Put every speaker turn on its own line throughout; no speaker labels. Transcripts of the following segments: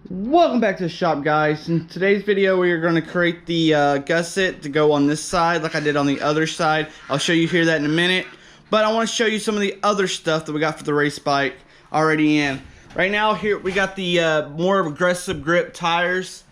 Welcome back to the shop, guys. In today's video we are going to create the gusset to go on this side like I did on the other side. I'll show you here that in a minute, but I want to show you some of the other stuff that we got for the race bike already in. Right now here we got the more aggressive grip tires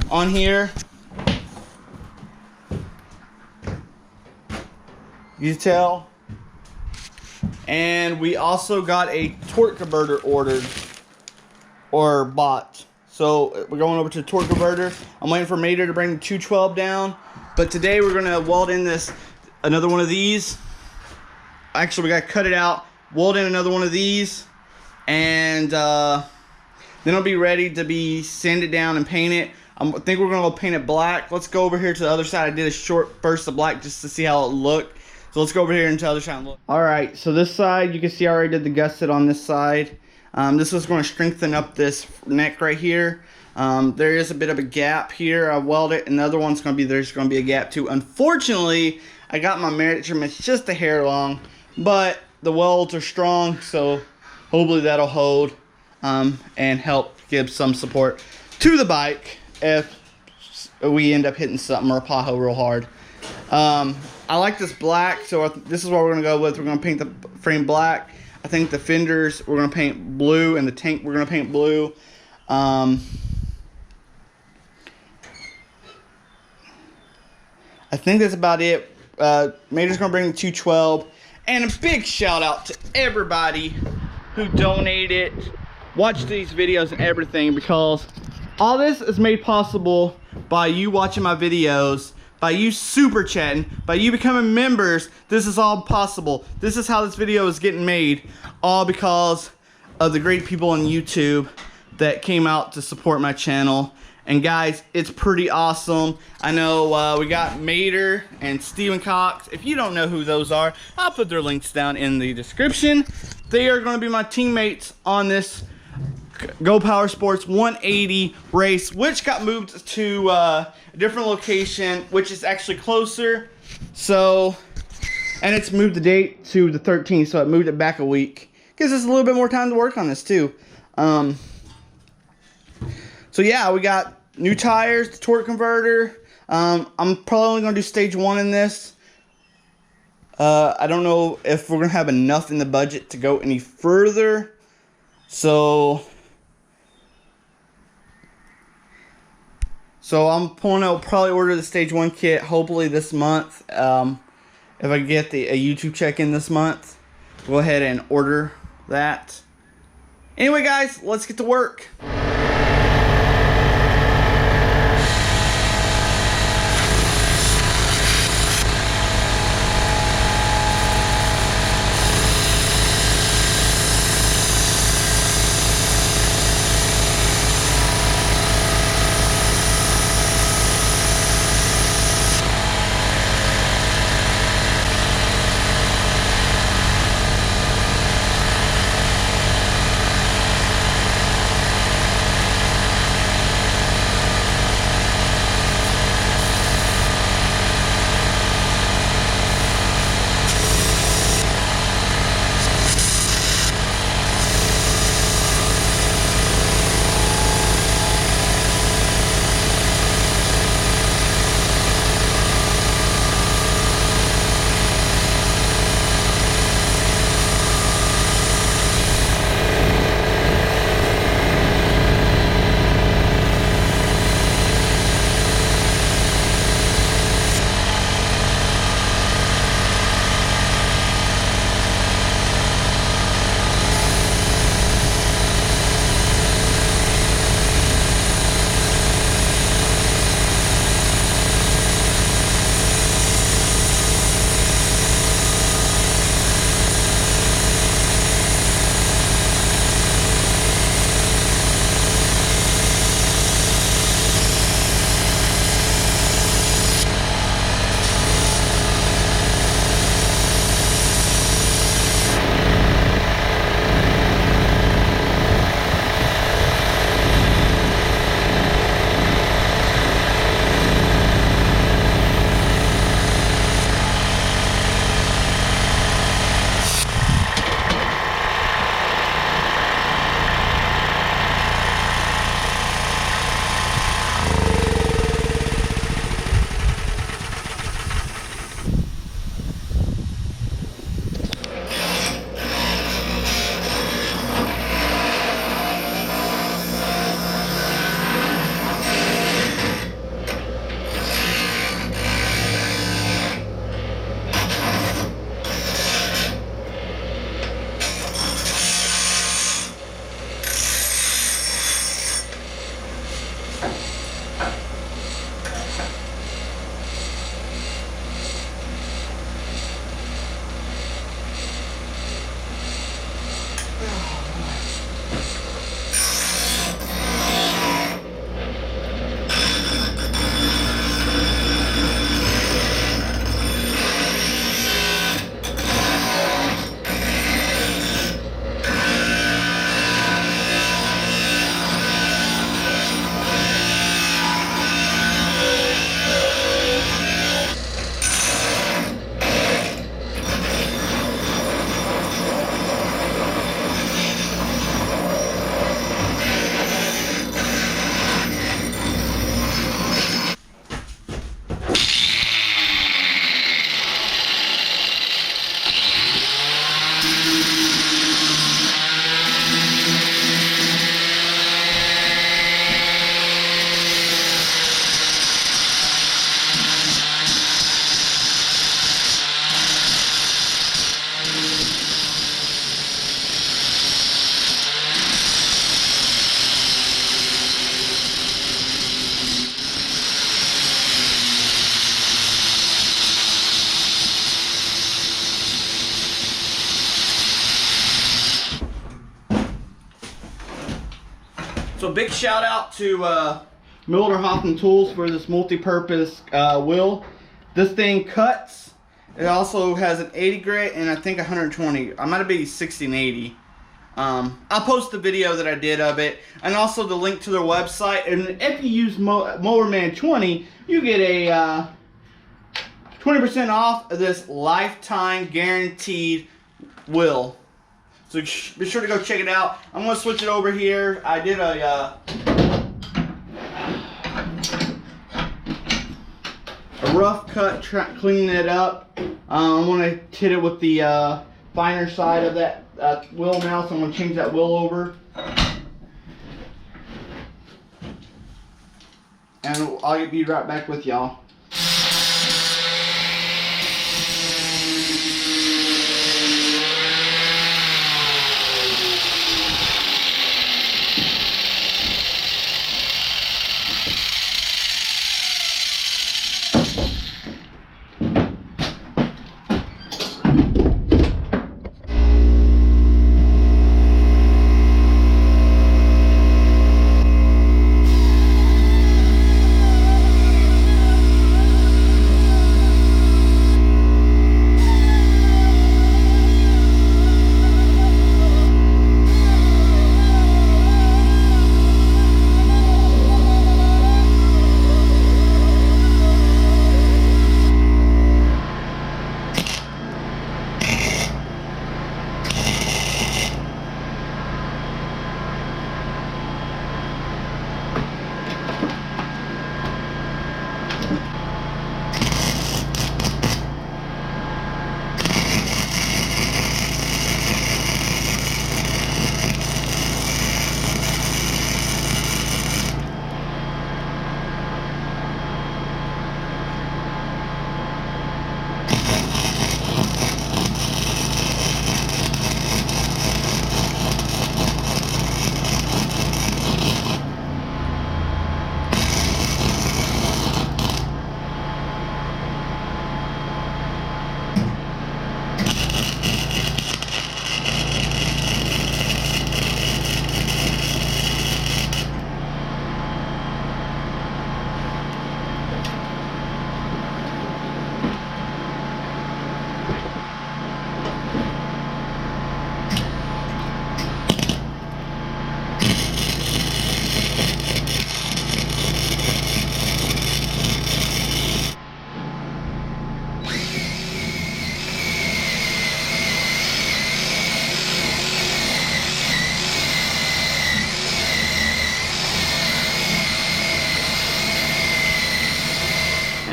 on here. You can tell. And we also got a torque converter ordered or bought. So we're going over to the torque converter. I'm waiting for Mater to bring the 212 down. But today we're gonna weld in another one of these. Actually, we gotta cut it out, weld in another one of these, and then it'll be ready to be sanded down and painted. I think we're gonna go paint it black. Let's go over here to the other side. I did a short burst of black just to see how it looked. So let's go over here and to the other side and look. All right, so this side, you can see I already did the gusset on this side. This was going to strengthen up this neck right here. There is a bit of a gap here. I welded it, and the other one's going to be, there's going to be a gap too. Unfortunately, I got my measurements just a hair long, but the welds are strong, so hopefully that'll hold and help give some support to the bike if we end up hitting something or a pothole real hard. I like this black, so this is what we're going to go with. We're going to paint the frame black. I think the fenders we're going to paint blue, and the tank we're going to paint blue. I think that's about it. Mater's going to bring the 212. And a big shout out to everybody who donated, watch these videos and everything, because all this is made possible by you watching my videos, by you super chatting, by you becoming members. This is all possible. This is how this video is getting made, all because of the great people on YouTube that came out to support my channel. And guys, it's pretty awesome. I know we got Mater and Steven Cox. If you don't know who those are, I'll put their links down in the description. They are going to be my teammates on this Go Power Sports 180 race, which got moved to a different location, which is actually closer. So, and it's moved the date to the 13th, so it moved it back a week. Gives us a little bit more time to work on this too. So yeah, we got new tires, the torque converter. I'm probably only gonna do stage 1 in this. I don't know if we're gonna have enough in the budget to go any further. So I'm going to probably order the stage 1 kit hopefully this month. If I get a YouTube check-in this month, go ahead and order that. Anyway, guys, let's get to work. So big shout out to Miller Hoffman Tools for this multi-purpose wheel. This thing cuts. It also has an 80 grit and I think 120. I might be 60 and 80. I'll post the video that I did of it and also the link to their website. And if you use Mowerman 20, you get a 20% off of this lifetime guaranteed wheel. So be sure to go check it out. I'm going to switch it over here. I did a rough cut, cleaning it up. I'm going to hit it with the finer side of that wheel now, so I'm going to change that wheel over. And I'll be right back with y'all.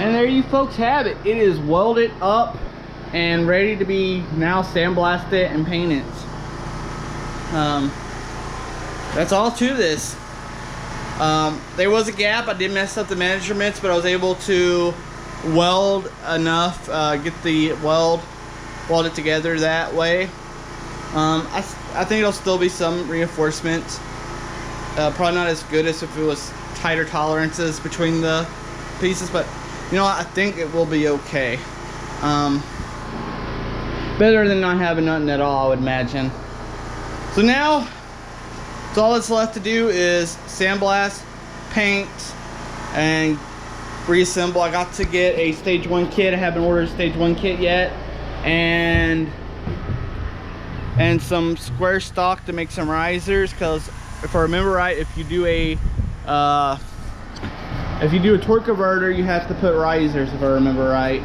And there you folks have it. It is welded up and ready to be now sandblasted and painted. That's all to this. There was a gap. I did mess up the measurements, but I was able to weld enough, get the welded together that way. I think it'll still be some reinforcements. Probably not as good as if it was tighter tolerances between the pieces, but you know what, I think it will be okay. Better than not having nothing at all, I would imagine. So now, so all that's left to do is sandblast, paint, and reassemble. I got to get a stage 1 kit. I haven't ordered a stage 1 kit yet, and some square stock to make some risers, because if I remember right, if you do a torque converter, you have to put risers, if I remember right.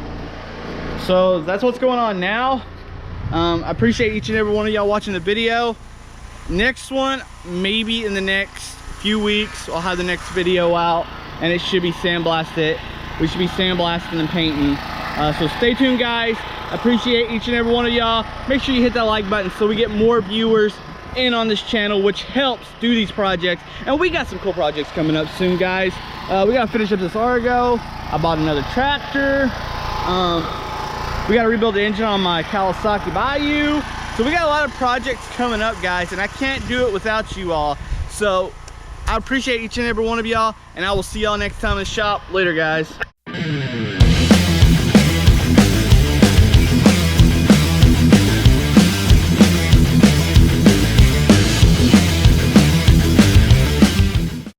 So that's what's going on now. I appreciate each and every one of y'all watching the video. Next one, maybe in the next few weeks, I'll have the next video out, and it should be sandblasted. We should be sandblasting and painting. So stay tuned, guys. I appreciate each and every one of y'all. Make sure you hit that like button so we get more viewers in on this channel, which helps do these projects. And we got some cool projects coming up soon, guys. We gotta finish up this Argo. I bought another tractor. We gotta rebuild the engine on my Kawasaki Bayou. So we got a lot of projects coming up, guys, and I can't do it without you all. So I appreciate each and every one of y'all, and I will see y'all next time in the shop. Later, guys.